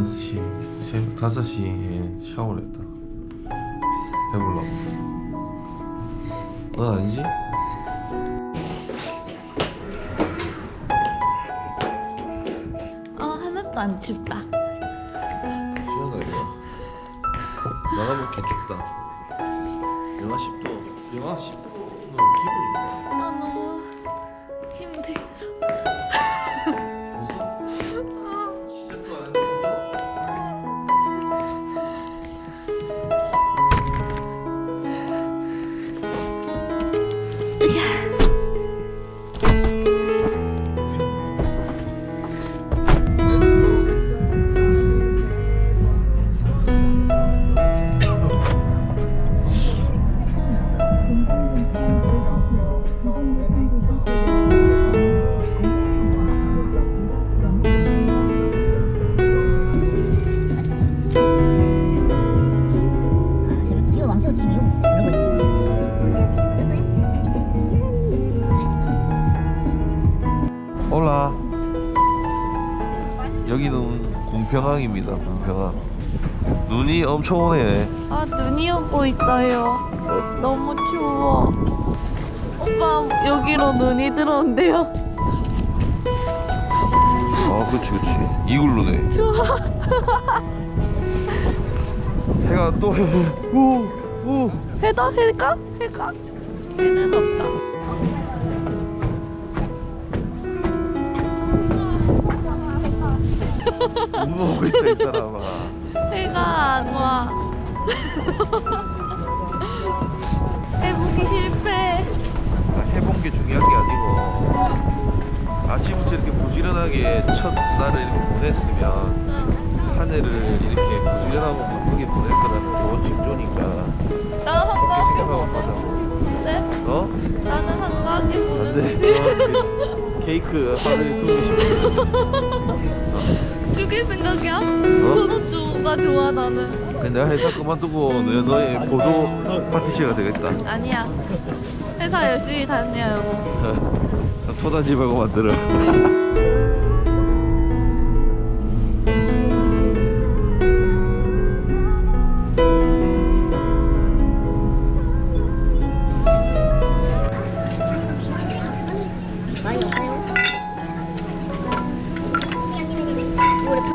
새벽 5시에 샤워를 했다. 해보려고. 넌 아니지? 하나도 안 춥다. 시원하게. 나가면 개춥다. 영하 10도. 영하 10도는 기분이다. 너무 힘들어. 시작도 안 했는데. 올라. 여기는 궁평항입니다. 궁평항. 눈이 엄청 오네. 눈이 오고 있어요. 너무 추워. 오빠 여기로 눈이 들어온대요. 그치. 이글루네. 좋아. 해가 또 오. 해가? 해는 없다. 눈 오고 있다 이 사람아. 해가 안 와. 해보기 실패. 해본 게 중요한 게 아니고 아침부터 이렇게 부지런하게 첫 날을 이렇게 보냈으면 응. 한 해를 이렇게 부지런하고 바쁘게 보낼 거라는 좋은 징조니까 나 그렇게 생각하고 한가하게 가자고. 보고 싶은데? 어? 나는 한가하게 보는 안돼. 거지. 케이크 하루에 20개씩. 죽일 생각이야? 도넛주가 좋아 나는. 내가 회사 그만두고 너의 보조 파티시가 되겠다. 아니야. 회사 열심히 다녀요. 토단지 말고 만들어.